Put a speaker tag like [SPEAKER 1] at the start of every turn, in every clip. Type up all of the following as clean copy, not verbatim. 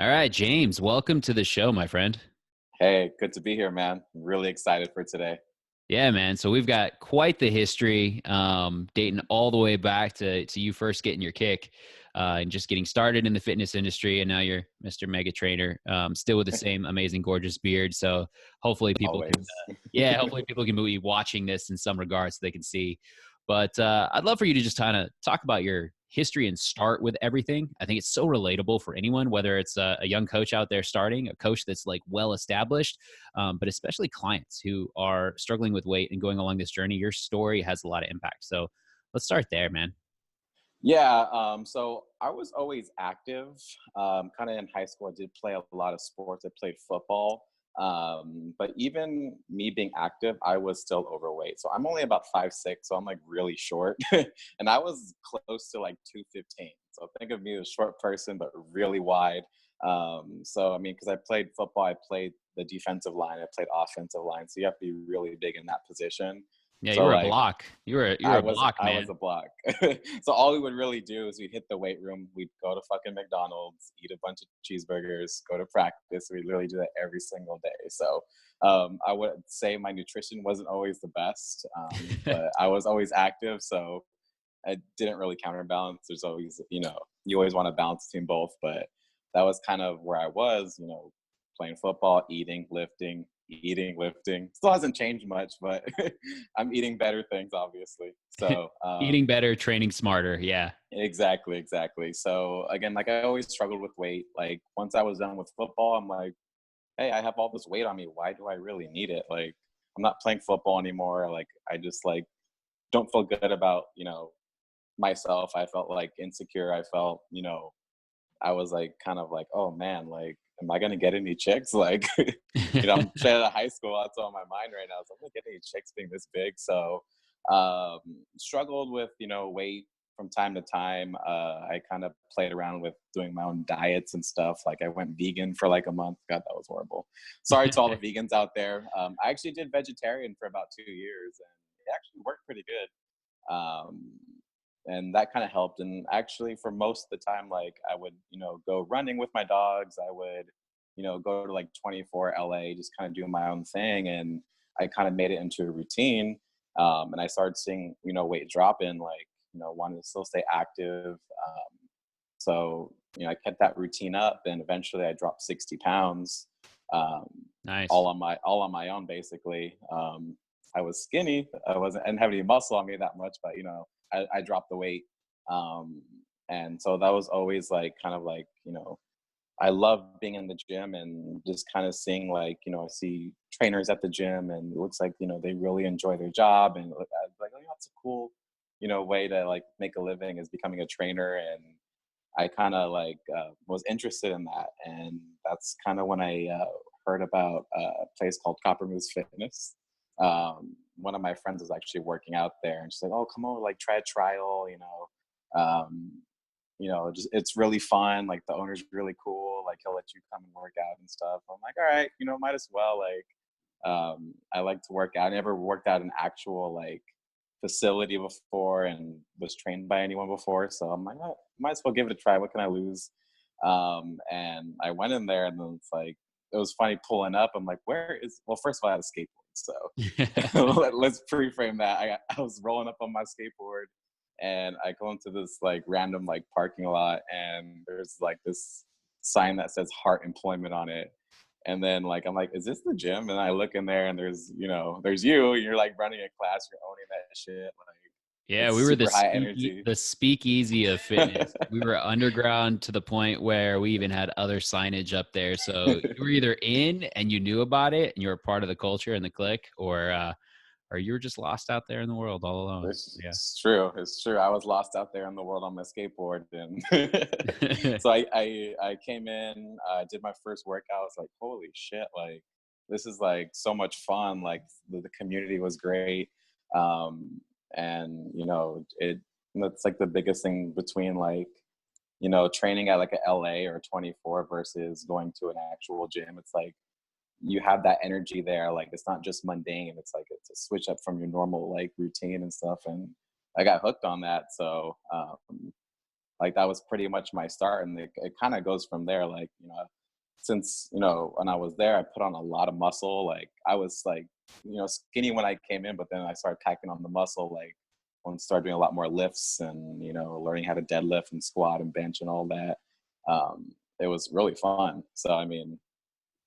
[SPEAKER 1] All right, James, welcome to the show, my friend.
[SPEAKER 2] Hey, good to be here, man. I'm really excited for today.
[SPEAKER 1] Yeah, man. So we've got quite the history, dating all the way back to you first getting your kick and just getting started in the fitness industry. And now you're Mr. Mega Trainer, still with the same amazing, gorgeous beard. So hopefully people can,
[SPEAKER 2] Always.
[SPEAKER 1] hopefully people can be watching this in some regards so they can see. But I'd love for you to just kind of talk about your history and start with everything. I think it's so relatable for anyone, whether it's a young coach out there starting, a coach that's like well established, but especially clients who are struggling with weight and going along this journey. Your story has a lot of impact. So let's start there, man.
[SPEAKER 2] Yeah, so I was always active. Kind of in high school, I did play a lot of sports. I played football. But even me being active, I was still overweight. So I'm only about 5'6", so I'm like really short. And I was close to like 215. So think of me as a short person, but really wide. So I mean, because I played football, I played the defensive line, I played offensive line. So you have to be really big in that position.
[SPEAKER 1] Yeah, you
[SPEAKER 2] So
[SPEAKER 1] were a
[SPEAKER 2] like
[SPEAKER 1] block. You were
[SPEAKER 2] I
[SPEAKER 1] a
[SPEAKER 2] was
[SPEAKER 1] block,
[SPEAKER 2] I was
[SPEAKER 1] man.
[SPEAKER 2] a block. So all we would really do is we'd hit the weight room, we'd go to fucking McDonald's, eat a bunch of cheeseburgers, go to practice. We literally do that every single day. So I would say my nutrition wasn't always the best, but I was always active, so I didn't really counterbalance. There's always, you always want to balance between both, but that was kind of where I was, playing football, eating, lifting. Still hasn't changed much, but I'm eating better things, obviously. So,
[SPEAKER 1] Eating better, training smarter. Yeah.
[SPEAKER 2] exactly, exactly. So again, like I always struggled with weight. Like once I was done with football, I'm like, hey, I have all this weight on me. Why do I really need it? Like, I'm not playing football anymore. Like, I just like don't feel good about, myself. I felt like insecure. I felt, I was like kind of like, oh man, like, am I gonna get any chicks? Like, I'm straight out of high school. That's on my mind right now. So I'm gonna get any chicks being this big. So um struggled with, weight from time to time. I kind of played around with doing my own diets and stuff. Like I went vegan for like a month. God, that was horrible. Sorry to all the vegans out there. I actually did vegetarian for about 2 years and it actually worked pretty good. And that kind of helped. And actually, for most of the time, like I would, go running with my dogs. I would, go to like 24 LA, just kind of do my own thing. And I kind of made it into a routine. And I started seeing, weight drop in, like, wanted to still stay active. So, I kept that routine up and eventually I dropped 60 pounds. Um,
[SPEAKER 1] Nice.
[SPEAKER 2] all on my own, basically. I was skinny. I didn't have any muscle on me that much, but I dropped the weight. Um, and so that was always like kind of like, I love being in the gym and just kind of seeing like, I see trainers at the gym and it looks like, they really enjoy their job. And I was like, oh, that's a cool, way to like make a living is becoming a trainer. And I kind of like was interested in that. And that's kind of when I heard about a place called Copper Moose Fitness. One of my friends was actually working out there and she's like, oh, come on, like try a trial, um, just it's really fun. Like the owner's really cool. Like he'll let you come and work out and stuff. I'm like, all right, might as well. Like, I like to work out. I never worked out an actual like facility before and was trained by anyone before. So I'm like, oh, might as well give it a try. What can I lose? And I went in there and then it's like, it was funny pulling up. I'm like, well, first of all, I had a skateboard. So let's pre-frame that. I was rolling up on my skateboard and I go into this like random like parking lot and there's like this sign that says heart employment on it. And then like I'm like, is this the gym? And I look in there and there's you, you're like running a class, you're owning that shit. Like
[SPEAKER 1] Yeah,
[SPEAKER 2] it's
[SPEAKER 1] we were
[SPEAKER 2] super high energy.
[SPEAKER 1] the speakeasy of fitness. We were underground to the point where we even had other signage up there. So you were either in and you knew about it and you were part of the culture and the clique, or you were just lost out there in the world all alone. Yeah.
[SPEAKER 2] It's true. It's true. I was lost out there in the world on my skateboard, and so I came in, did my first workout. I was like, holy shit! Like this is like so much fun. Like the community was great, um, and that's like the biggest thing between like training at like a LA or 24 versus going to an actual gym. It's like you have that energy there. Like it's not just mundane. It's like it's a switch up from your normal like routine and stuff. And I got hooked on that. So like that was pretty much my start. And it kind of goes from there. Like, since, when I was there, I put on a lot of muscle. Like I was like, skinny when I came in, but then I started packing on the muscle, like when I started doing a lot more lifts and, learning how to deadlift and squat and bench and all that. It was really fun. So, I mean,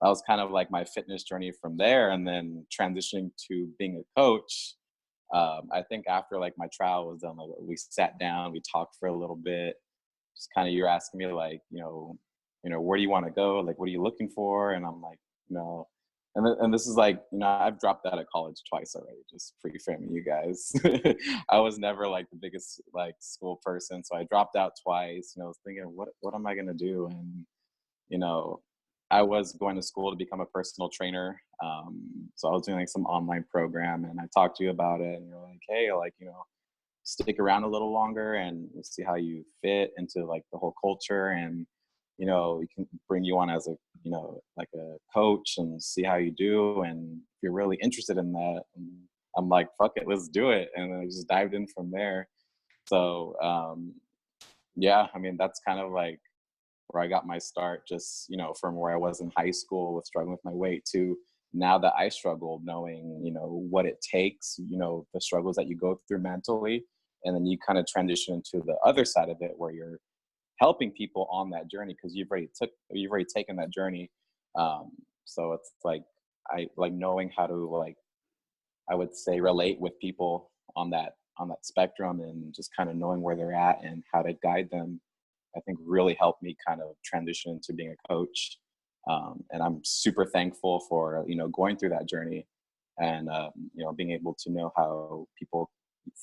[SPEAKER 2] that was kind of like my fitness journey from there. And then transitioning to being a coach. I think after like my trial was done, like we sat down, we talked for a little bit. Just kind of, you're asking me like, where do you want to go? Like, what are you looking for? And I'm like, and this is like, I've dropped out of college twice already, just pre-framing you guys. I was never like the biggest like school person. So I dropped out twice, I was thinking, what am I going to do? And, you know, I was going to school to become a personal trainer. So I was doing like some online program, and I talked to you about it, and you're like, hey, like, stick around a little longer and see how you fit into like the whole culture. And, we can bring you on as a, like a coach and see how you do. And if you're really interested in that, and I'm like, fuck it, let's do it. And then I just dived in from there. So, yeah, I mean, that's kind of like where I got my start, just, from where I was in high school with struggling with my weight to now that I struggle, knowing, what it takes, the struggles that you go through mentally. And then you kind of transition into the other side of it where you're helping people on that journey because you've already taken that journey. So it's like, I like knowing how to, like, I would say, relate with people on that spectrum, and just kind of knowing where they're at and how to guide them, I think really helped me kind of transition into being a coach. And I'm super thankful for, going through that journey, and, being able to know how people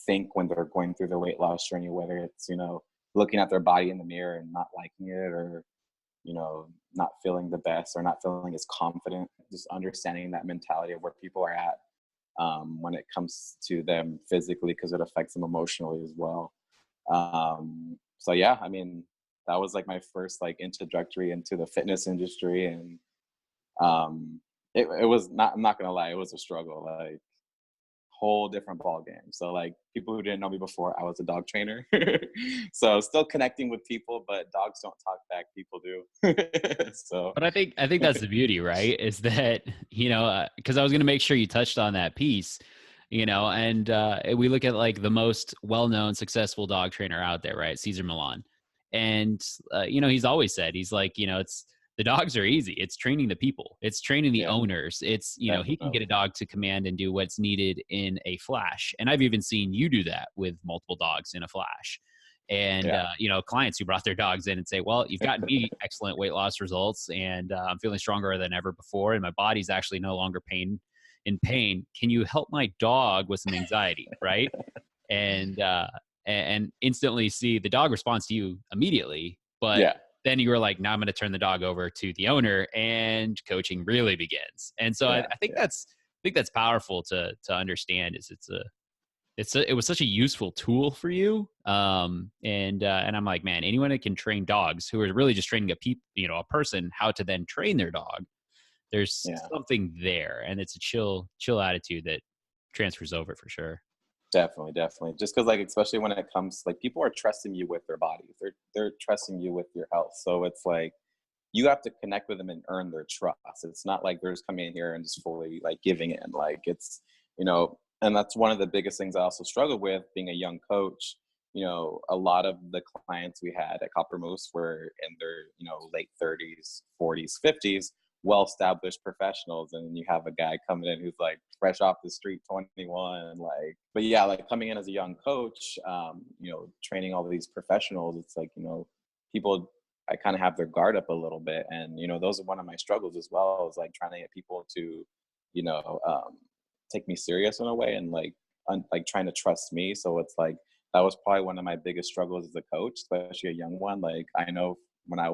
[SPEAKER 2] think when they're going through the weight loss journey, whether it's, looking at their body in the mirror and not liking it, or, not feeling the best or not feeling as confident, just understanding that mentality of where people are at, when it comes to them physically, because it affects them emotionally as well. So yeah, I mean, that was like my first like introductory into the fitness industry. And it was not, I'm not gonna lie, it was a struggle, like whole different ball game. So like, people who didn't know me before, I was a dog trainer. So still connecting with people, but dogs don't talk back, people do. So
[SPEAKER 1] But I think that's the beauty, right? Is that, because I was going to make sure you touched on that piece, and we look at like the most well-known successful dog trainer out there, right? Cesar Millan. And, he's always said, he's like, it's, the dogs are easy. It's training the people. It's training the
[SPEAKER 2] yeah,
[SPEAKER 1] owners. It's, he can get a
[SPEAKER 2] definitely.
[SPEAKER 1] dog to command and do what's needed in a flash. And I've even seen you do that with multiple dogs in a flash. And
[SPEAKER 2] Yeah.
[SPEAKER 1] clients who brought their dogs in and say, well, you've gotten me excellent weight loss results, and I'm feeling stronger than ever before, and my body's actually no longer in pain. Can you help my dog with some anxiety? Right. And instantly see the dog responds to you immediately. But
[SPEAKER 2] Yeah.
[SPEAKER 1] then you were like, now I'm going to turn the dog over to the owner, and coaching really begins. And so
[SPEAKER 2] Yeah.
[SPEAKER 1] I think
[SPEAKER 2] Yeah.
[SPEAKER 1] that's powerful to understand. Is it was such a useful tool for you. And I'm like, man, anyone that can train dogs, who are really just training a person how to then train their dog, there's
[SPEAKER 2] Yeah.
[SPEAKER 1] something there, and it's a chill attitude that transfers over for sure.
[SPEAKER 2] Definitely, definitely. Just because, like, especially when it comes, like, people are trusting you with their bodies. They're trusting you with your health. So it's like you have to connect with them and earn their trust. It's not like they're just coming in here and just fully like giving in. Like it's, and that's one of the biggest things I also struggle with being a young coach. A lot of the clients we had at Copper Moose were in their, late 30s, 40s, 50s, well-established professionals. And you have a guy coming in who's like fresh off the street, 21, like, but yeah, like coming in as a young coach, training all these professionals, it's like, people, I kind of have their guard up a little bit. And, those are one of my struggles as well, is like trying to get people to, you know, um, take me serious in a way, and like, like trying to trust me. So it's like, that was probably one of my biggest struggles as a coach, especially a young one. Like I know when I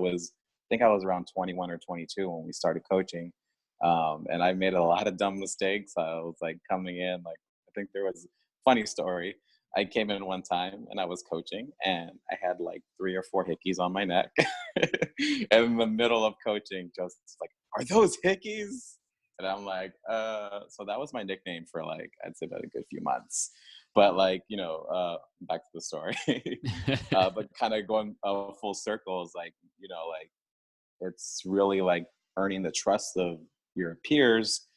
[SPEAKER 2] think I was around 21 or 22 when we started coaching. And I made a lot of dumb mistakes. I was like coming in, like, I think there was a funny story. I came in one time and I was coaching, and I had like 3 or 4 hickeys on my neck. And in the middle of coaching, Joseph's like, "Are those hickeys?" And I'm like, so that was my nickname for like, I'd say about a good few months. But like, back to the story. But kind of going full circle is like, like it's really like earning the trust of your peers,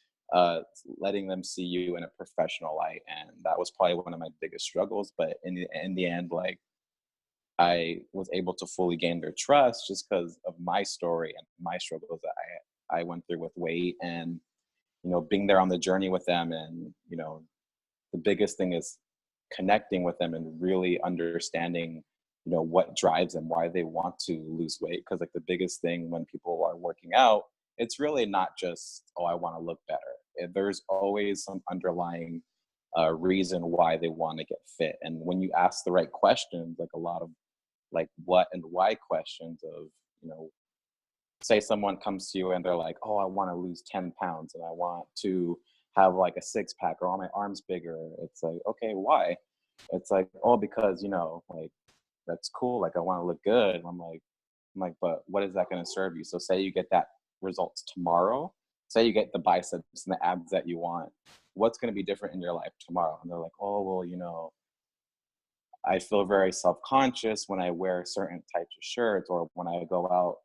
[SPEAKER 2] letting them see you in a professional light. And that was probably one of my biggest struggles. But in the end, like I was able to fully gain their trust just because of my story and my struggles that I went through with weight, and being there on the journey with them. And the biggest thing is connecting with them and really understanding what drives them, why they want to lose weight. Because like the biggest thing when people are working out, it's really not just, oh, I want to look better. There's always some underlying reason why they want to get fit. And when you ask the right questions, like a lot of like what and why questions of say someone comes to you and they're like, oh, I want to lose 10 pounds and I want to have like a six pack, or all my arms bigger. It's like, okay, why? It's like, oh, because like that's cool, like I want to look good. And I'm like, but what is that going to serve you? So say you get that results tomorrow, say you get the biceps and the abs that you want, what's going to be different in your life tomorrow? And they're like, oh, well, I feel very self-conscious when I wear certain types of shirts, or when I go out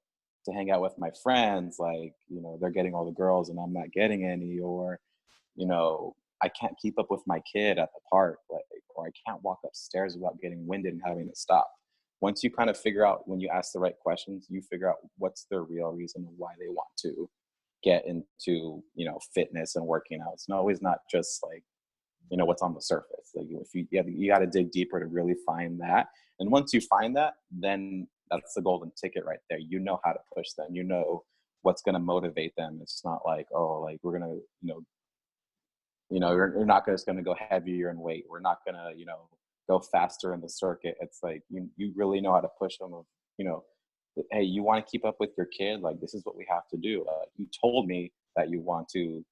[SPEAKER 2] to hang out with my friends, like, they're getting all the girls and I'm not getting any, or, I can't keep up with my kid at the park, like, or I can't walk upstairs without getting winded and having to stop. Once you kind of figure out, when you ask the right questions, you figure out what's their real reason why they want to get into, fitness and working out. It's always not just like, what's on the surface. Like if you got to dig deeper to really find that. And once you find that, then that's the golden ticket right there. You know how to push them. You know what's going to motivate them. It's not like, oh, like we're going to, you're not just going to go heavier in weight. We're not going to, go faster in the circuit. It's like, you really know how to push them. Hey, you want to keep up with your kid? Like, this is what we have to do. You told me that you want to,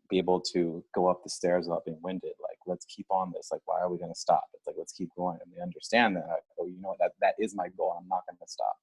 [SPEAKER 2] be able to go up the stairs without being winded. Like, let's keep on this. Like, why are we going to stop? It's like, let's keep going. And they understand that. Like, oh, that is my goal. I'm not going to stop.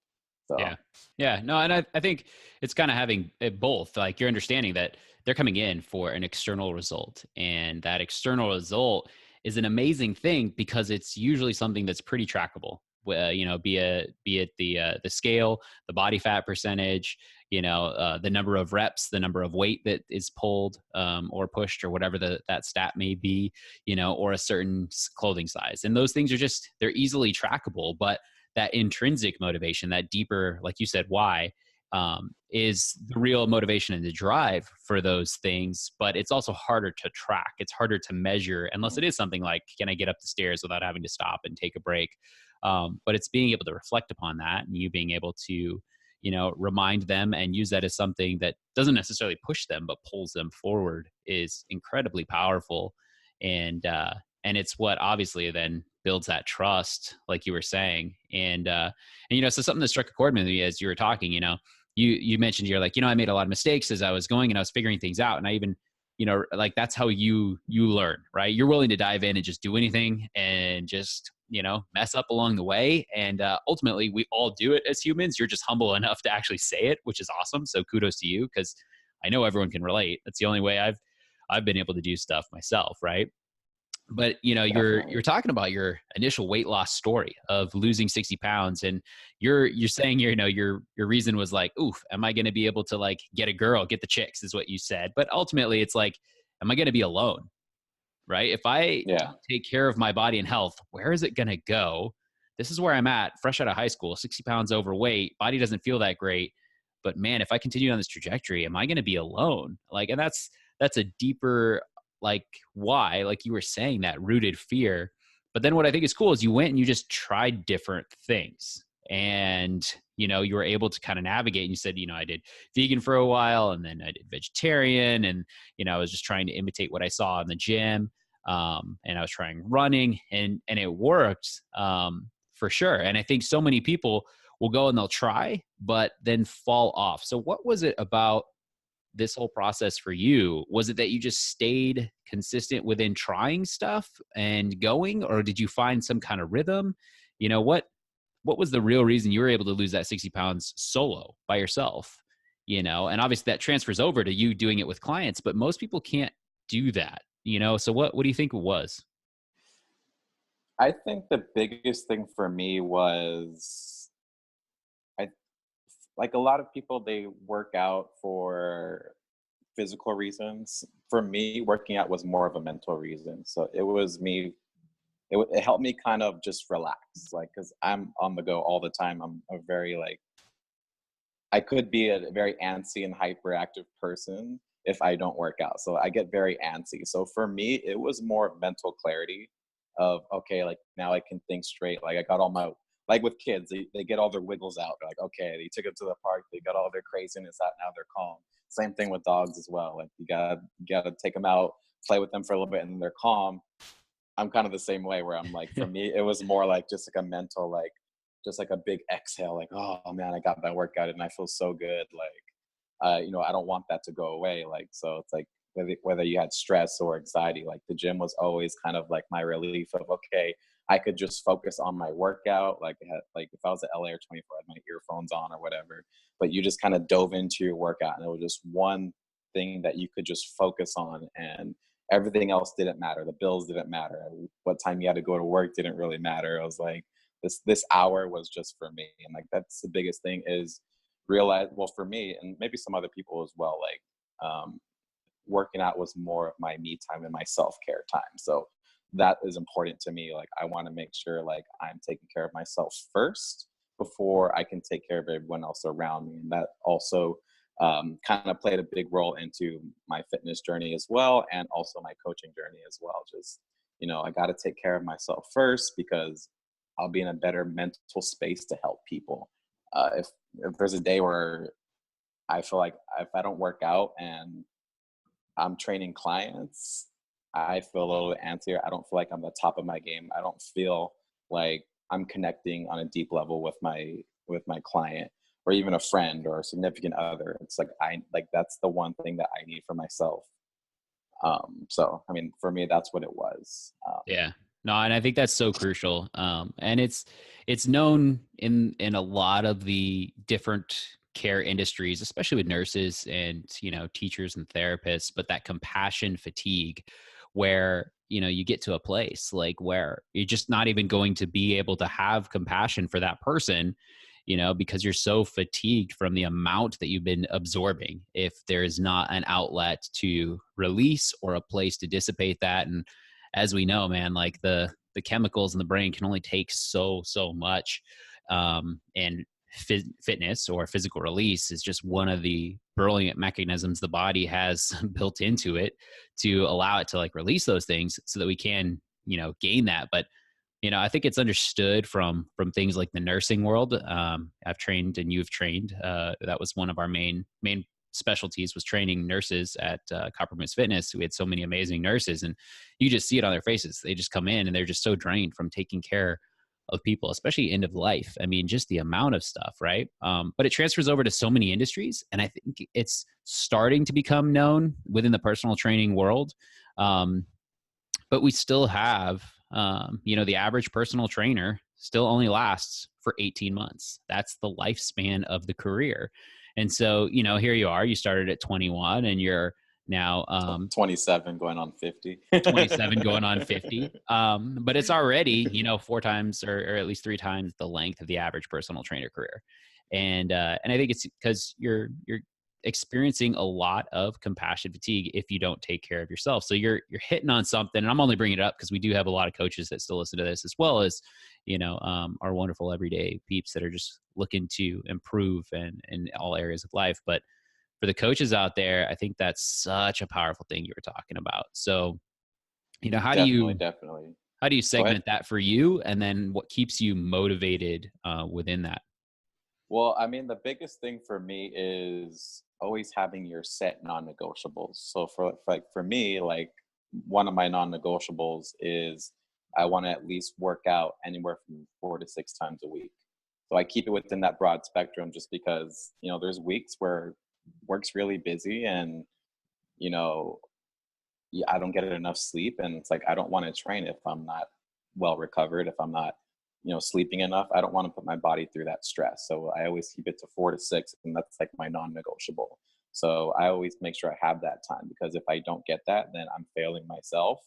[SPEAKER 2] So.
[SPEAKER 1] Yeah. Yeah. No, and I think it's kind of having it both. Like you're understanding that they're coming in for an external result, and that external result is an amazing thing because it's usually something that's pretty trackable. Be it the scale, the body fat percentage, the number of reps, the number of weight that is pulled or pushed, or whatever that stat may be, or a certain clothing size. And those things are they're easily trackable. But that intrinsic motivation, that deeper, like you said, why, is the real motivation and the drive for those things. But it's also harder to track. It's harder to measure, unless it is something like, can I get up the stairs without having to stop and take a break? But it's being able to reflect upon that, and you being able to, remind them and use that as something that doesn't necessarily push them, but pulls them forward, is incredibly powerful. And it's what obviously then builds that trust, like you were saying. And so something that struck a chord with me as you were talking, you mentioned, you're like, I made a lot of mistakes as I was going and I was figuring things out. And I even, like that's how you learn, right? You're willing to dive in and just do anything and just, mess up along the way. And ultimately we all do it as humans. You're just humble enough to actually say it, which is awesome. So kudos to you, because I know everyone can relate. That's the only way I've been able to do stuff myself, right? But you're talking about your initial weight loss story of losing 60 pounds, and you're saying your reason was like, oof, am I going to be able to like get a girl, get the chicks, is what you said. But ultimately it's like, am I going to be alone? Right? If I don't take care of my body and health, where is it going to go? This is where I'm at, fresh out of high school, 60 pounds overweight, body doesn't feel that great. But man, if I continue on this trajectory, am I going to be alone? Like, and that's a deeper, like, why, like you were saying, that rooted fear. But then what I think is cool is you went and you just tried different things, and you were able to kind of navigate. And you said, I did vegan for a while, and then I did vegetarian, and I was just trying to imitate what I saw in the gym, and I was trying running, and it worked, for sure. And I think so many people will go and they'll try but then fall off. So what was it about this whole process for you? Was it that you just stayed consistent within trying stuff and going, or did you find some kind of rhythm? What was the real reason you were able to lose that 60 pounds solo by yourself? And obviously that transfers over to you doing it with clients, but most people can't do that. So what do you think it was?
[SPEAKER 2] I think the biggest thing for me was I like a lot of people, they work out for physical reasons. For me, working out was more of a mental reason. So it was me. It helped me kind of just relax, like because I'm on the go all the time. I'm a very like I could be a very antsy and hyperactive person if I don't work out. So I get very antsy. So for me, it was more of mental clarity of, okay, like now I can think straight. Like I got all my, like with kids, they get all their wiggles out. They're like, okay, they took them to the park. They got all their craziness out. Now they're calm. Same thing with dogs as well. Like you gotta take them out, play with them for a little bit, and then they're calm. I'm kind of the same way where I'm like, for me, it was more like just like a mental, like, just like a big exhale, like, oh man, I got my workout and I feel so good. Like, I don't want that to go away. Like, so it's like whether you had stress or anxiety, like the gym was always kind of like my relief of, okay, I could just focus on my workout. Like, like if I was at LA or 24, I had my earphones on or whatever, but you just kind of dove into your workout and it was just one thing that you could just focus on, and everything else didn't matter. The bills didn't matter. What time you had to go to work didn't really matter. I was like, this hour was just for me. And like that's the biggest thing is realize, well, for me and maybe some other people as well, like working out was more of my me time and my self-care time. So that is important to me. Like I want to make sure like I'm taking care of myself first before I can take care of everyone else around me. And that also kind of played a big role into my fitness journey as well, and also my coaching journey as well. Just, I got to take care of myself first because I'll be in a better mental space to help people. If there's a day where I feel like if I don't work out and I'm training clients, I feel a little antsier. I don't feel like I'm the top of my game. I don't feel like I'm connecting on a deep level with my client or even a friend or a significant other. It's like I like that's the one thing that I need for myself. So I mean, for me, that's what it was.
[SPEAKER 1] Yeah. No, and I think that's so crucial. And it's known in a lot of the different care industries, especially with nurses and teachers and therapists, but that compassion fatigue where you get to a place like where you're just not even going to be able to have compassion for that person, because you're so fatigued from the amount that you've been absorbing if there is not an outlet to release or a place to dissipate that. And as we know, man, like the chemicals in the brain can only take so much, and fitness or physical release is just one of the brilliant mechanisms the body has built into it to allow it to like release those things so that we can gain that. But I think it's understood from things like the nursing world. I've trained and you've trained. That was one of our main specialties, was training nurses at Coppermint's Fitness. We had so many amazing nurses, and you just see it on their faces. They just come in and they're just so drained from taking care of people, especially end of life. I mean, just the amount of stuff, right? But it transfers over to so many industries, and I think it's starting to become known within the personal training world. But we still have, the average personal trainer still only lasts for 18 months. That's the lifespan of the career. And so, here you are, you started at 21 and you're now
[SPEAKER 2] 27 going on 50.
[SPEAKER 1] 27 going on 50. But it's already, four times or at least three times the length of the average personal trainer career. And I think it's because you're experiencing a lot of compassion fatigue if you don't take care of yourself. So you're hitting on something, and I'm only bringing it up because we do have a lot of coaches that still listen to this, as well as our wonderful everyday peeps that are just looking to improve and in all areas of life. But for the coaches out there, I think that's such a powerful thing you were talking about. So how do
[SPEAKER 2] Definitely,
[SPEAKER 1] you
[SPEAKER 2] definitely. Go ahead.
[SPEAKER 1] segment that for you, and then what keeps you motivated within that?
[SPEAKER 2] Well, I mean, the biggest thing for me is always having your set non-negotiables. So for me, like one of my non-negotiables is I want to at least work out anywhere from 4 to 6 times a week. So I keep it within that broad spectrum just because, there's weeks where work's really busy and, you know, I don't get enough sleep, and it's like I don't want to train if I'm not well recovered, if I'm not, sleeping enough. I don't want to put my body through that stress. So I always keep it to 4 to 6, and that's like my non-negotiable. So I always make sure I have that time because if I don't get that, then I'm failing myself.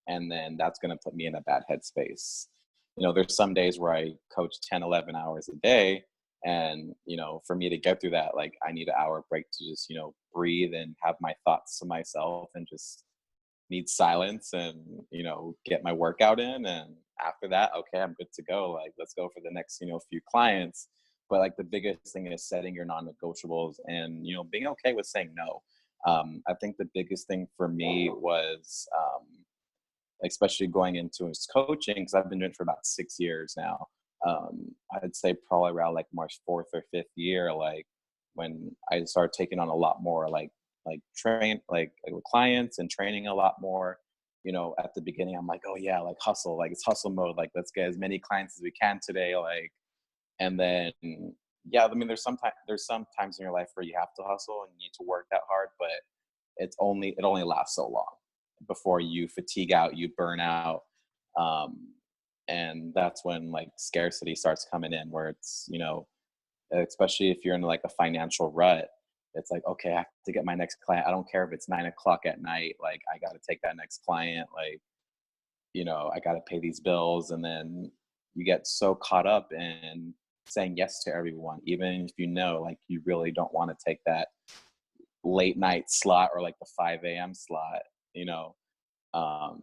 [SPEAKER 2] And then that's going to put me in a bad headspace. There's some days where I coach 10, 11 hours a day. And, for me to get through that, like I need an hour break to just, breathe and have my thoughts to myself and just need silence and, get my workout in. And after that, okay, I'm good to go. Like, let's go for the next, few clients. But like the biggest thing is setting your non-negotiables and, being okay with saying no. I think the biggest thing for me was, especially going into his coaching, because I've been doing it for about 6 years now. I'd say probably around like my fourth or fifth year, like when I started taking on a lot more train with clients and training a lot more. At the beginning, I'm like, oh yeah, like hustle, like it's hustle mode, like let's get as many clients as we can today, like. And then yeah, I mean, there's some times in your life where you have to hustle and you need to work that hard, but it only lasts so long before you fatigue out, you burn out. And that's when like scarcity starts coming in, where it's, especially if you're in like a financial rut, it's like, okay, I have to get my next client. I don't care if it's 9 o'clock at night. Like I got to take that next client. Like, I got to pay these bills. And then you get so caught up in saying yes to everyone, even if like you really don't want to take that late night slot or like the 5 a.m. slot. um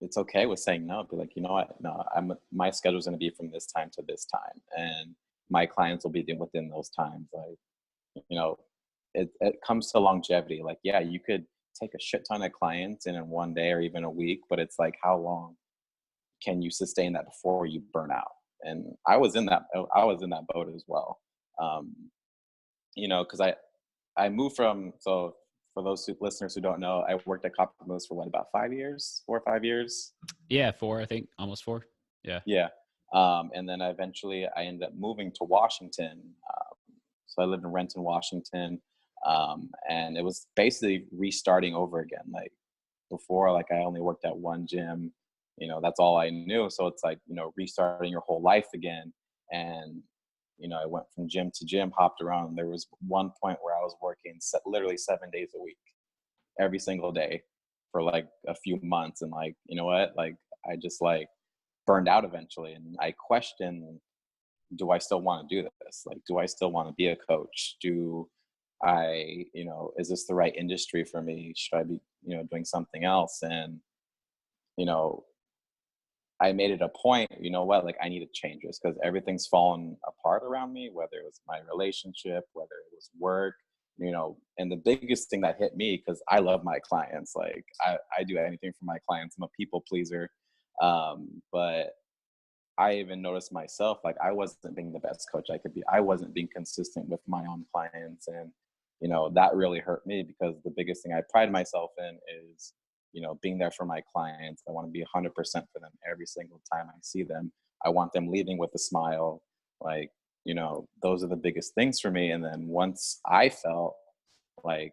[SPEAKER 2] it's okay with saying no. Be like, you know what, no, my schedule is going to be from this time to this time, and my clients will be within those times. Like, it comes to longevity. Like, yeah, you could take a shit ton of clients in one day or even a week, but it's like, how long can you sustain that before you burn out? And I was in that boat as well. um because I moved from, so for those listeners who don't know, I worked at Copper Moose for about 5 years, 4 or 5 years.
[SPEAKER 1] Yeah, 4, I think, almost 4. Yeah.
[SPEAKER 2] Yeah. And then I ended up moving to Washington. So I lived in Renton, Washington. And it was basically restarting over again. Like before, like I only worked at one gym, that's all I knew. So it's like, restarting your whole life again. And, I went from gym to gym, hopped around. There was one point where I was working literally 7 days a week, every single day for like a few months. And like, you know what, like I just like burned out eventually. And I questioned, do I still want to do this? Like, do I still want to be a coach? Do I, is this the right industry for me? Should I be, doing something else? And, you know, I made it a point, like I need to change this because everything's fallen apart around me, whether it was my relationship, whether it was work, and the biggest thing that hit me, because I love my clients, like I do anything for my clients. I'm a people pleaser. But I even noticed myself, like I wasn't being the best coach I could be. I wasn't being consistent with my own clients. And, that really hurt me because the biggest thing I pride myself in is, being there for my clients. I want to be 100% for them every single time I see them. I want them leaving with a smile. Like, those are the biggest things for me. And then once I felt like,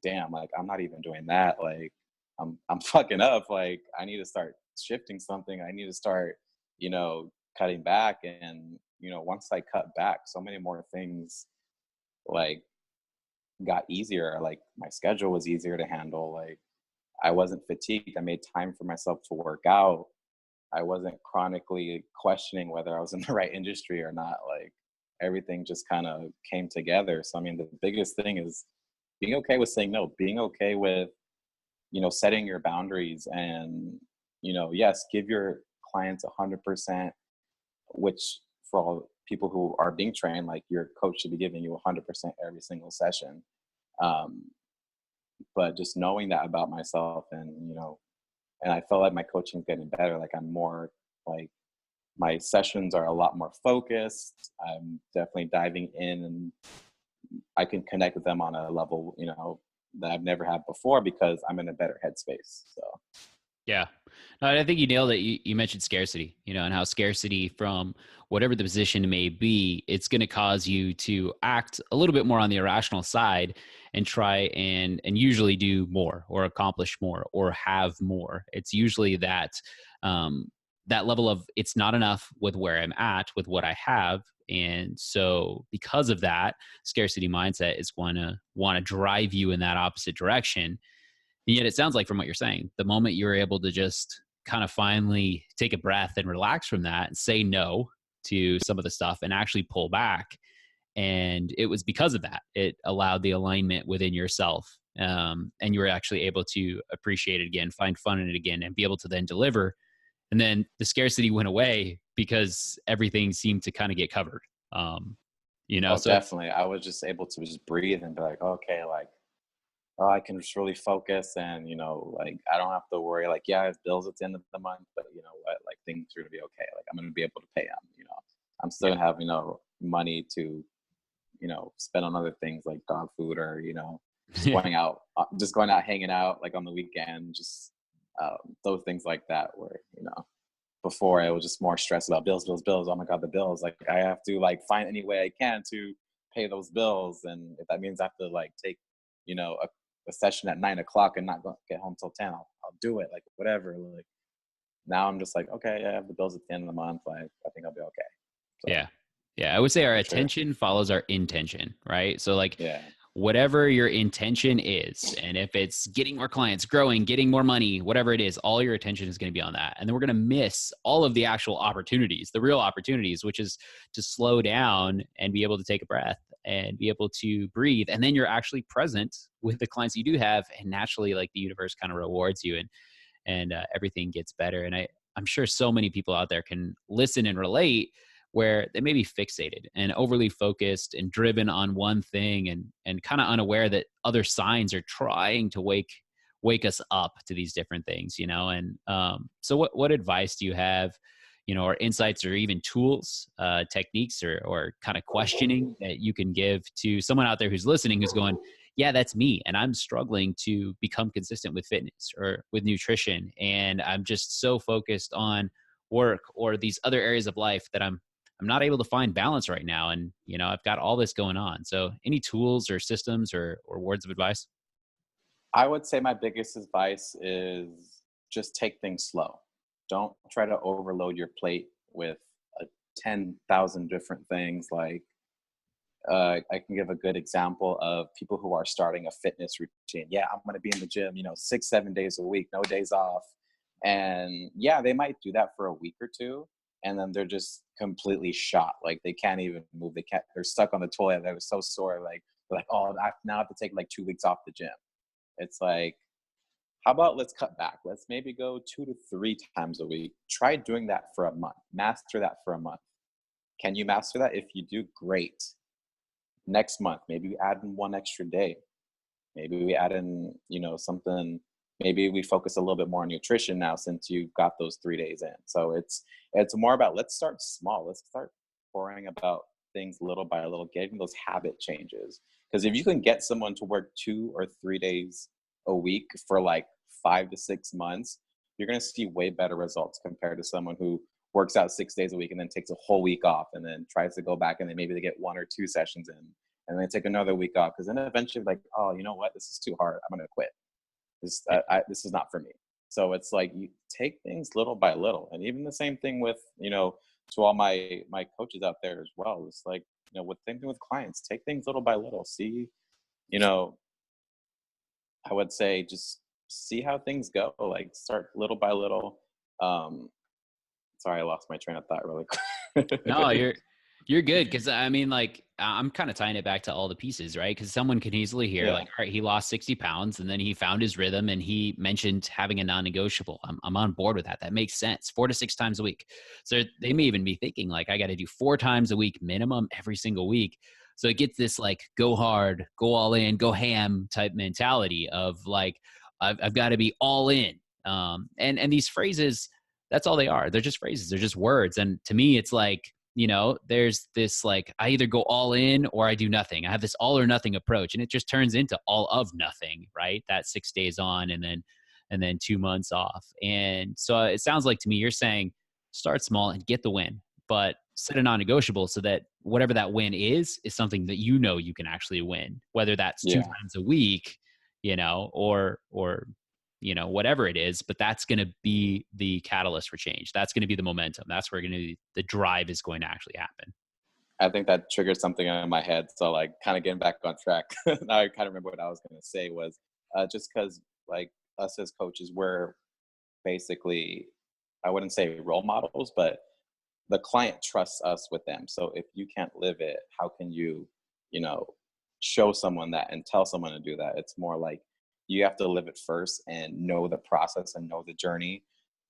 [SPEAKER 2] damn, like I'm not even doing that. Like I'm fucking up. Like I need to start shifting something. I need to start, cutting back. And, once I cut back, so many more things like got easier. Like my schedule was easier to handle. Like I wasn't fatigued. I made time for myself to work out. I wasn't chronically questioning whether I was in the right industry or not. Like everything just kind of came together. So, I mean, the biggest thing is being okay with saying no, being okay with, setting your boundaries and, yes, give your clients 100%, which for all people who are being trained, like your coach should be giving you 100% every single session. But just knowing that about myself and, and I felt like my coaching's getting better. Like I'm more like my sessions are a lot more focused. I'm definitely diving in and I can connect with them on a level, that I've never had before because I'm in a better headspace. So.
[SPEAKER 1] Yeah. No, I think you nailed it. You mentioned scarcity, and how scarcity from whatever the position may be, it's going to cause you to act a little bit more on the irrational side and try and usually do more or accomplish more or have more. It's usually that, that level of it's not enough with where I'm at, with what I have. And so because of that, scarcity mindset is going to want to drive you in that opposite direction. And yet it sounds like from what you're saying, the moment you're able to just kind of finally take a breath and relax from that and say no to some of the stuff and actually pull back. And it was because of that, it allowed the alignment within yourself. And you were actually able to appreciate it again, find fun in it again, and be able to then deliver. And then the scarcity went away because everything seemed to kind of get covered. Um,
[SPEAKER 2] Oh,
[SPEAKER 1] so
[SPEAKER 2] definitely. I was just able to just breathe and be like, okay, like, oh, I can just really focus and, like, I don't have to worry. Like, yeah, I have bills at the end of the month, but you know what? Like, things are going to be okay. Like, I'm going to be able to pay them. I'm still
[SPEAKER 1] yeah,
[SPEAKER 2] going to have, money to, spend on other things like dog food or, just going out, hanging out like on the weekend, just those things like that where, before I was just more stressed about bills, bills, bills. Oh my God, the bills. Like I have to like find any way I can to pay those bills. And if that means I have to like take, a session at 9 o'clock and not get home till 10, I'll do it. Like whatever. Like now I'm just like, okay, I have the bills at the end of the month. Like I think I'll be okay. So
[SPEAKER 1] yeah, yeah. I would say our
[SPEAKER 2] for sure.
[SPEAKER 1] attention follows our intention, right? So like
[SPEAKER 2] Yeah.
[SPEAKER 1] whatever your intention is, and if it's getting more clients, growing, getting more money, whatever it is, all your attention is going to be on that. And then we're going to miss all of the actual opportunities, the real opportunities, which is to slow down and be able to take a breath and be able to breathe. And then you're actually present with the clients you do have. And naturally, like the universe kind of rewards you, and everything gets better. And I'm sure so many people out there can listen and relate, where they may be fixated and overly focused and driven on one thing, and kind of unaware that other signs are trying to wake us up to these different things, And so what advice do you have, or insights or even tools, techniques, or kind of questioning that you can give to someone out there who's listening, who's going, yeah, that's me. And I'm struggling to become consistent with fitness or with nutrition. And I'm just so focused on work or these other areas of life that I'm not able to find balance right now. And, I've got all this going on. So any tools or systems or words of advice?
[SPEAKER 2] I would say my biggest advice is just take things slow. Don't try to overload your plate with 10,000 different things. Like, I can give a good example of people who are starting a fitness routine. Yeah, I'm going to be in the gym, 6, 7 days a week, no days off. And yeah, they might do that for a week or two. And then they're just completely shot. Like they can't even move. They're stuck on the toilet. They're so sore. Like, they're like, oh, I now have to take like 2 weeks off the gym. It's like, how about let's cut back? Let's maybe go 2 to 3 times a week. Try doing that for a month. Master that for a month. Can you master that? If you do, great. Next month, maybe we add in one extra day. Maybe we add in, something. Maybe we focus a little bit more on nutrition now since you got those 3 days in. So it's more about let's start small. Let's start pouring about things little by little, getting those habit changes. Because if you can get someone to work 2 or 3 days a week for like 5 to 6 months, you're going to see way better results compared to someone who works out 6 days a week and then takes a whole week off and then tries to go back and then maybe they get 1 or 2 sessions in and then take another week off, because then eventually like, oh, you know what, this is too hard, I'm going to quit. This is not for me. So it's like you take things little by little. And even the same thing with, to all my coaches out there as well, it's like, with same thing with clients, take things little by little. See, you know I would say just see how things go, like start little by little. um Sorry, I lost my train of thought really
[SPEAKER 1] No,
[SPEAKER 2] quick.
[SPEAKER 1] you're good, because I mean, like, I'm kind of tying it back to all the pieces, right? Because someone can easily hear,
[SPEAKER 2] Yeah.
[SPEAKER 1] like, all right, he lost 60 pounds, and then he found his rhythm, and he mentioned having a non-negotiable. I'm on board with that. That makes sense. 4 to 6 times a week. So they may even be thinking, like, I got to do 4 times a week minimum every single week. So it gets this like go hard, go all in, go ham type mentality of like, I've got to be all in. And these phrases, that's all they are. They're just phrases. They're just words. And to me, it's like, there's this like, I either go all in or I do nothing. I have this all or nothing approach, and it just turns into all of nothing, right? That 6 days on and then 2 months off. And so it sounds like to me, you're saying start small and get the win, but set a non-negotiable so that whatever that win is something that you can actually win, whether that's two
[SPEAKER 2] Yeah.
[SPEAKER 1] times a week, or whatever it is, but that's going to be the catalyst for change. That's going to be the momentum. That's where the drive is going to actually happen.
[SPEAKER 2] I think that triggered something in my head. So like kind of getting back on track. Now I kind of remember what I was going to say was just because like us as coaches, we're basically, I wouldn't say role models, but the client trusts us with them. So if you can't live it, how can you, you know, show someone that and tell someone to do that? It's more like you have to live it first and know the process and know the journey,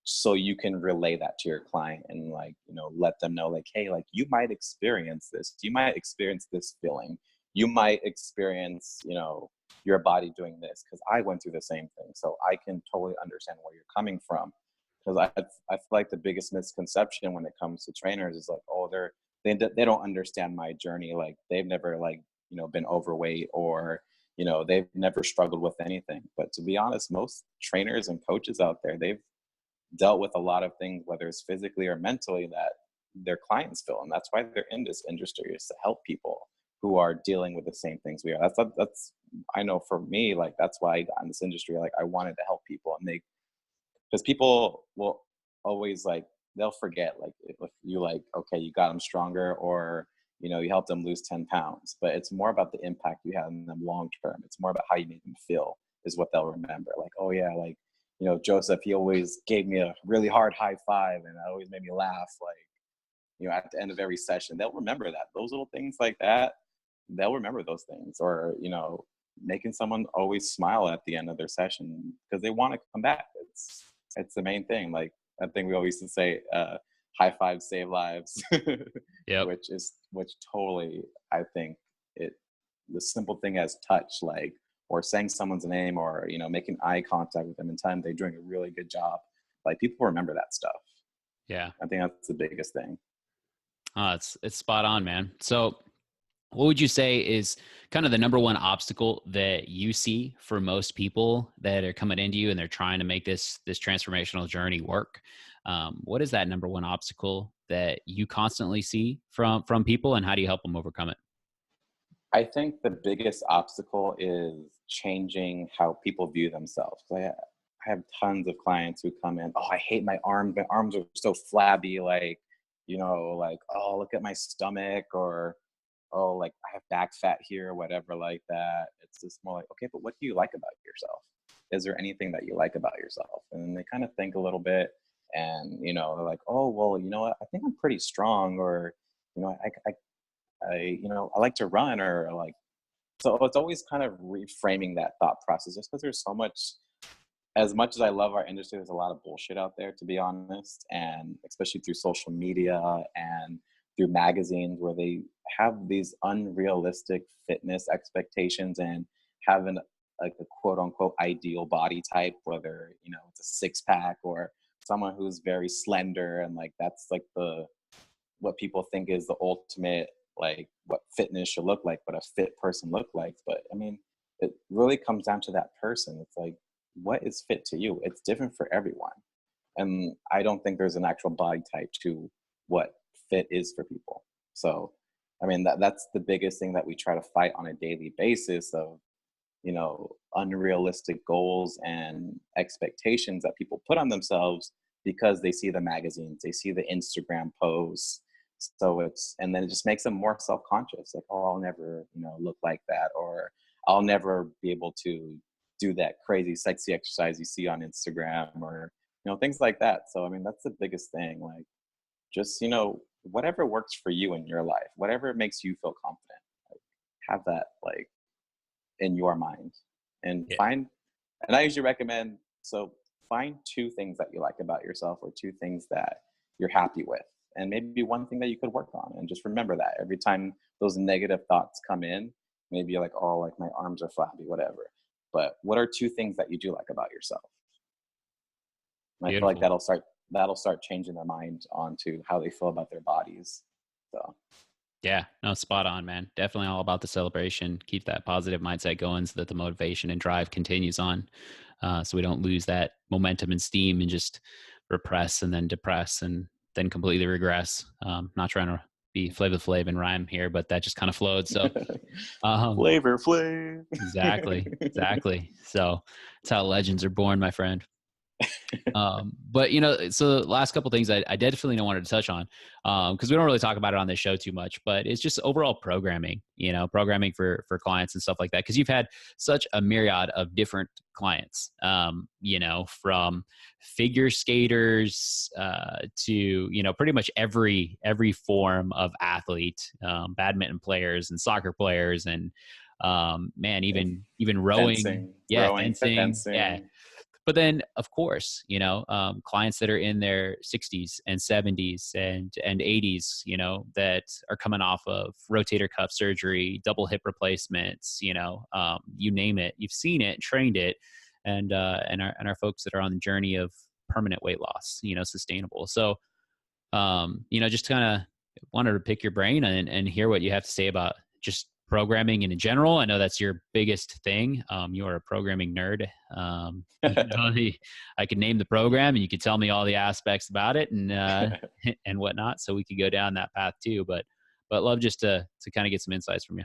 [SPEAKER 2] so you can relay that to your client and, like, you know, let them know, like, hey, like, you might experience this, you might experience this feeling, you might experience, you know, your body doing this, because I went through the same thing, so I can totally understand where you're coming from. Because I feel like the biggest misconception when it comes to trainers is like, oh, they don't understand my journey, like they've never, like, you know, been overweight, or, you know, they've never struggled with anything. But to be honest, most trainers and coaches out there, they've dealt with a lot of things, whether it's physically or mentally, that their clients feel. And that's why they're in this industry, is to help people who are dealing with the same things we are. That's I know for me, like, that's why I got in this industry. Like, I wanted to help people and make, because people will always, like, they'll forget, like, if you, like, okay, you got them stronger, or, you know, you helped them lose 10 pounds, but it's more about the impact you had on them long term. It's more about how you made them feel, is what they'll remember. Like, oh yeah, like, you know, Joseph, he always gave me a really hard high five, and it always made me laugh, like, you know, at the end of every session. They'll remember that. Those little things like that, they'll remember those things. Or, you know, making someone always smile at the end of their session because they want to come back. It's the main thing. Like, I think we always used to say, high five save lives.
[SPEAKER 1] Yep.
[SPEAKER 2] which totally, I think, it the simple thing as touch, like, or saying someone's name, or, you know, making eye contact with them and telling them they're doing a really good job, like, people remember that stuff.
[SPEAKER 1] Yeah.
[SPEAKER 2] I think that's the biggest thing.
[SPEAKER 1] It's spot on, man. So what would you say is kind of the number one obstacle that you see for most people that are coming into you and they're trying to make this transformational journey work? What is that number one obstacle that you constantly see from people, and how do you help them overcome it?
[SPEAKER 2] I think the biggest obstacle is changing how people view themselves. I have tons of clients who come in, oh, I hate my arms. My arms are so flabby. Like, you know, like, oh, look at my stomach, or, oh, like, I have back fat here, whatever, like that. It's just more like, okay, but what do you like about yourself? Is there anything that you like about yourself? And they kind of think a little bit, and, you know, they're like, oh, well, you know what? I think I'm pretty strong, or, you know, you know, I like to run, or, like, so it's always kind of reframing that thought process, just because there's so much as I love our industry, there's a lot of bullshit out there, to be honest. And especially through social media and through magazines, where they have these unrealistic fitness expectations, and having, like, a quote unquote ideal body type, whether, you know, it's a six pack, or someone who's very slender, and, like, that's like what people think is the ultimate, like, what fitness should look like, what a fit person look like. But I mean, it really comes down to that person. It's like, what is fit to you? It's different for everyone. And I don't think there's an actual body type to what fit is for people. So, I mean, that's the biggest thing that we try to fight on a daily basis, of, you know, unrealistic goals and expectations that people put on themselves because they see the magazines, they see the Instagram posts. So and then it just makes them more self-conscious. Like, oh, I'll never, you know, look like that, or I'll never be able to do that crazy sexy exercise you see on Instagram, or, you know, things like that. So, I mean, that's the biggest thing. Like, just, you know, whatever works for you in your life, whatever makes you feel confident, like, have that, like, in your mind, and
[SPEAKER 1] Yeah.
[SPEAKER 2] find, and I usually recommend, so find two things that you like about yourself, or two things that you're happy with, and maybe one thing that you could work on. And just remember that every time those negative thoughts come in, maybe you're like, oh, like, my arms are flabby, whatever, but what are two things that you do like about yourself? And I feel like
[SPEAKER 1] Beautiful.
[SPEAKER 2] that'll start changing their mind onto how they feel about their bodies. So
[SPEAKER 1] Yeah, no, spot on, man. Definitely all about the celebration. Keep that positive mindset going so that the motivation and drive continues on. So we don't lose that momentum and steam and just repress and then depress and then completely regress. Not trying to be Flavor Flav and rhyme here, but that just kind of flowed. So um,
[SPEAKER 2] Flavor Flav.
[SPEAKER 1] exactly. So that's how legends are born, my friend. But so the last couple things I definitely wanted to touch on, because we don't really talk about it on this show too much, but it's just overall programming, programming for clients and stuff like that. Because you've had such a myriad of different clients, from figure skaters to pretty much every form of athlete, badminton players and soccer players and man, even rowing, yeah, fencing, yeah.
[SPEAKER 2] Fencing.
[SPEAKER 1] But then, of course, clients that are in their 60s and 70s and 80s, that are coming off of rotator cuff surgery, double hip replacements, you name it, you've seen it, trained it, and our folks that are on the journey of permanent weight loss, sustainable. So, just kind of wanted to pick your brain and hear what you have to say about just programming in general. I know that's your biggest thing. You are a programming nerd. I could name the program and you could tell me all the aspects about it and and whatnot. So we could go down that path too. But love just to kind of get some insights from you.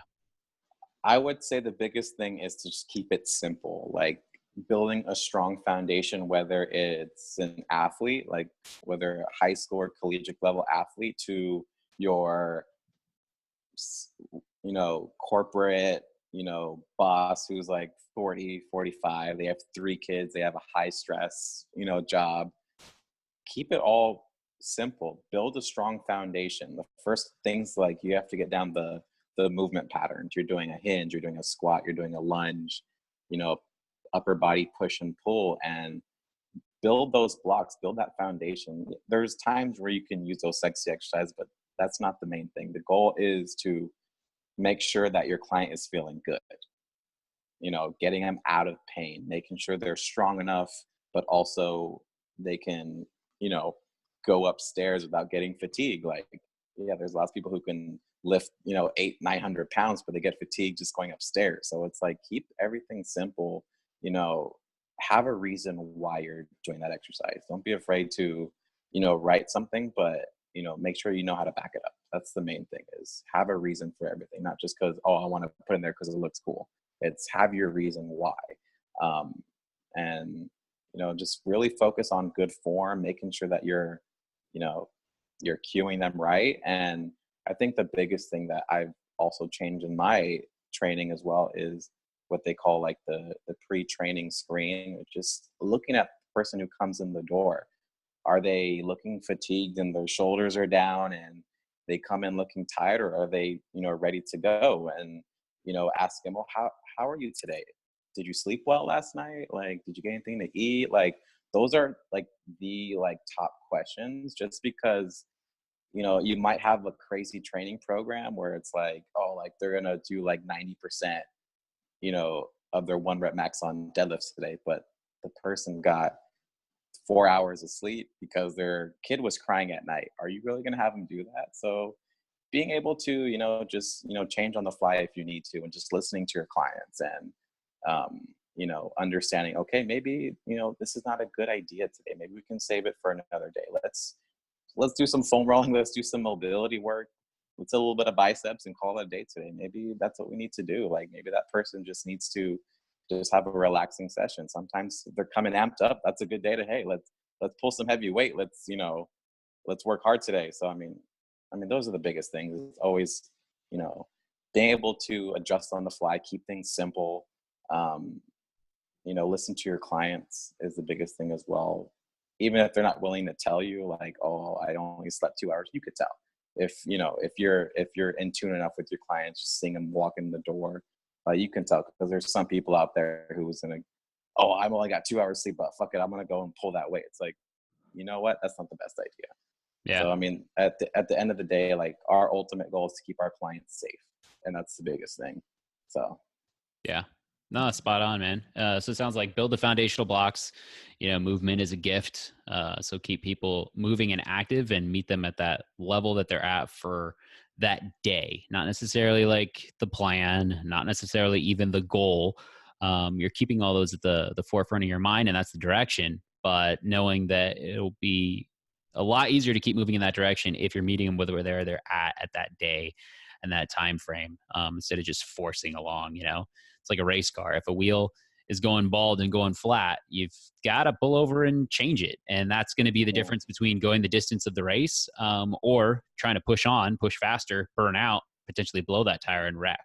[SPEAKER 2] I would say the biggest thing is to just keep it simple, like building a strong foundation, whether it's an athlete, like whether a high school or collegiate level athlete, to your corporate, boss who's like 40, 45, they have 3 kids, they have a high stress, job. Keep it all simple. Build a strong foundation. The first things, like, you have to get down the movement patterns. You're doing a hinge, you're doing a squat, you're doing a lunge, upper body push and pull, and build those blocks, build that foundation. There's times where you can use those sexy exercises, but that's not the main thing. The goal is to make sure that your client is feeling good, getting them out of pain, making sure they're strong enough, but also they can, go upstairs without getting fatigued. Like, yeah, there's lots of people who can lift, 800-900 pounds, but they get fatigued just going upstairs. So it's like, keep everything simple, have a reason why you're doing that exercise. Don't be afraid to, write something, but make sure you know how to back it up. That's the main thing, is have a reason for everything, not just because, oh, I want to put in there because it looks cool. It's have your reason why. And just really focus on good form, making sure that you're cueing them right. And I think the biggest thing that I've also changed in my training as well is what they call like the pre-training screen, which is looking at the person who comes in the door. Are they looking fatigued and their shoulders are down and they come in looking tired, or are they, ready to go? And, ask them, well, how are you today? Did you sleep well last night? Like, did you get anything to eat? Like, those are like the top questions, just because, you might have a crazy training program where it's like, oh, like they're going to do like 90%, of their 1 rep max on deadlifts today, but the person got 4 hours of sleep because their kid was crying at night. Are you really going to have them do that? So being able to, just, change on the fly if you need to, and just listening to your clients and, understanding, okay, maybe, this is not a good idea today. Maybe we can save it for another day. Let's do some foam rolling. Let's do some mobility work. Let's do a little bit of biceps and call it a day today. Maybe that's what we need to do. Like, maybe that person just needs to just have a relaxing session. Sometimes if they're coming amped up, that's a good day to, hey, let's pull some heavy weight. Let's work hard today. So, I mean, those are the biggest things. It's always, being able to adjust on the fly, keep things simple. Listen to your clients is the biggest thing as well. Even if they're not willing to tell you, like, oh, I only slept 2 hours, you could tell. If you're in tune enough with your clients, just seeing them walk in the door, you can tell, because there's some people out there who's gonna, oh, I've only got 2 hours sleep, but fuck it, I'm gonna go and pull that weight. It's like, you know what? That's not the best idea.
[SPEAKER 1] Yeah.
[SPEAKER 2] So, at the end of the day, like, our ultimate goal is to keep our clients safe, and that's the biggest thing. So,
[SPEAKER 1] yeah. No, spot on, man. So it sounds like build the foundational blocks. Movement is a gift. So keep people moving and active and meet them at that level that they're at for that day. Not necessarily like the plan, not necessarily even the goal. You're keeping all those at the forefront of your mind, and that's the direction. But knowing that it'll be a lot easier to keep moving in that direction if you're meeting them where they're at that day and that time frame, instead of just forcing along. It's like a race car. If a wheel is going bald and going flat. You've got to pull over and change it. And that's going to be the difference between going the distance of the race, or trying to push faster, burn out, potentially blow that tire and wreck.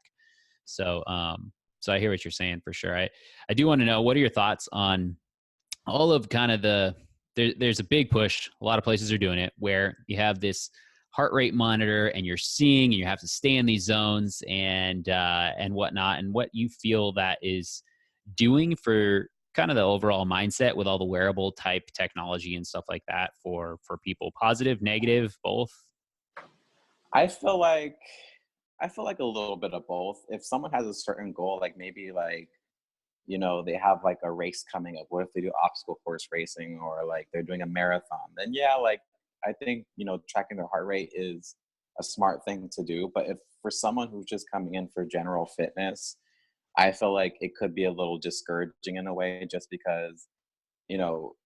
[SPEAKER 1] So, so I hear what you're saying for sure. I do want to know, what are your thoughts on all of kind of there's a big push. A lot of places are doing it where you have this heart rate monitor and you're seeing, and you have to stay in these zones and whatnot, and what you feel that is doing for kind of the overall mindset with all the wearable type technology and stuff like that for people. Positive, negative, both?
[SPEAKER 2] I feel like a little bit of both. If someone has a certain goal, like maybe like, you know, they have like a race coming up. What if they do obstacle course racing, or like they're doing a marathon? Then yeah, like I think, you know, tracking their heart rate is a smart thing to do. But if for someone who's just coming in for general fitness, I feel like it could be a little discouraging in a way, just because, you know,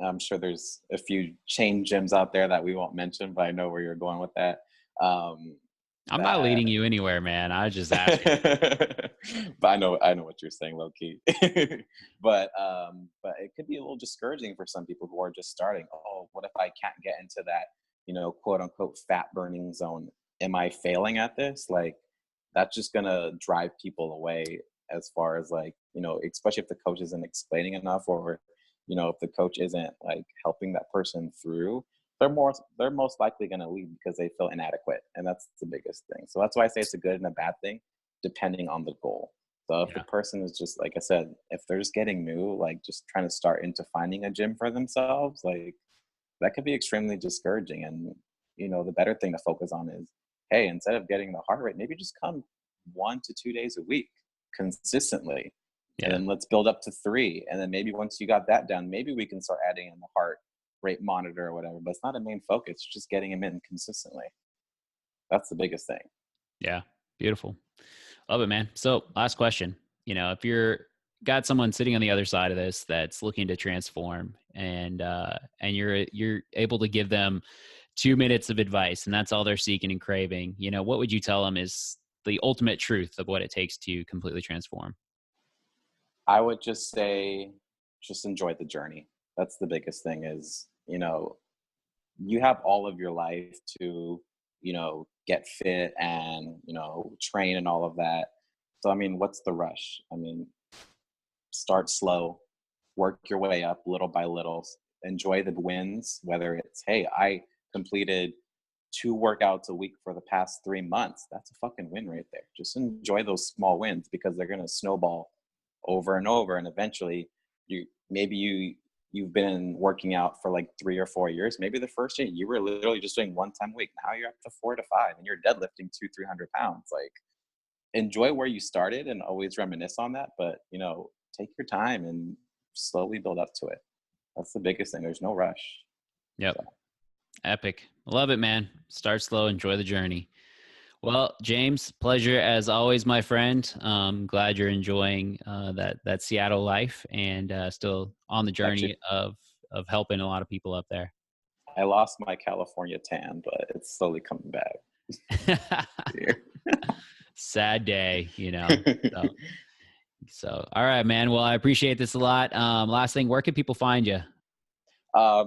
[SPEAKER 2] I'm sure there's a few chain gyms out there that we won't mention, but I know where you're going with that.
[SPEAKER 1] I'm not leading you anywhere, man. I was just asking.
[SPEAKER 2] But I know what you're saying, low key. But it could be a little discouraging for some people who are just starting. Oh, what if I can't get into that, you know, quote unquote fat burning zone? Am I failing at this? Like, that's just gonna drive people away, as far as like, you know, especially if the coach isn't explaining enough, or, you know, if the coach isn't like helping that person through. They're most likely going to leave because they feel inadequate, and that's the biggest thing. So that's why I say it's a good and a bad thing, depending on the goal. So if the person is just, like I said, if they're just getting new, like just trying to start into finding a gym for themselves, like that could be extremely discouraging. And, you know, the better thing to focus on is, hey, instead of getting the heart rate, maybe just come 1 to 2 days a week consistently. And then let's build up to 3. And then maybe once you got that done, maybe we can start adding in the heart rate monitor or whatever. But it's not a main focus, just getting them in consistently. That's the biggest thing. Yeah.
[SPEAKER 1] Beautiful. Love it, man. So last question, you know, if you're got someone sitting on the other side of this that's looking to transform, and you're able to give them 2 minutes of advice, and that's all they're seeking and craving, you know, what would you tell them is the ultimate truth of what it takes to completely transform?
[SPEAKER 2] I would just say, just enjoy the journey. That's the biggest thing is, you know, you have all of your life to, you know, get fit and, you know, train and all of that. So, I mean, what's the rush? I mean, start slow, work your way up little by little, enjoy the wins, whether it's, hey, I completed 2 workouts a week for the past 3 months. That's a fucking win right there. Just enjoy those small wins, because they're going to snowball over and over. And eventually you've been working out for like 3 or 4 years. Maybe the first year you were literally just doing 1 time a week. Now you're up to 4 to 5 and you're deadlifting 200-300 pounds. Like, enjoy where you started and always reminisce on that. But, you know, take your time and slowly build up to it. That's the biggest thing. There's no rush.
[SPEAKER 1] Yep. So. Epic. Love it, man. Start slow, enjoy the journey. Well, James, pleasure as always, my friend. Glad you're enjoying that Seattle life, and still on the journey of helping a lot of people up there.
[SPEAKER 2] I lost my California tan, but it's slowly coming back.
[SPEAKER 1] Sad day, you know. So, all right, man. Well, I appreciate this a lot. Last thing, where can people find you?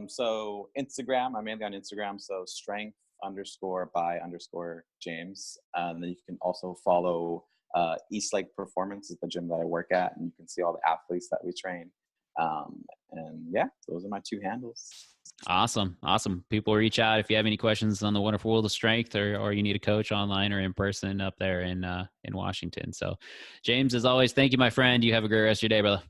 [SPEAKER 2] So Instagram, I'm mainly on Instagram. So strength_by_James. And then you can also follow East Lake Performance is the gym that I work at, and you can see all the athletes that we train. And yeah, those are my 2 handles.
[SPEAKER 1] Awesome. People reach out if you have any questions on the wonderful world of strength, or you need a coach online or in person up there in Washington. So James, as always, thank you, my friend. You have a great rest of your day, brother.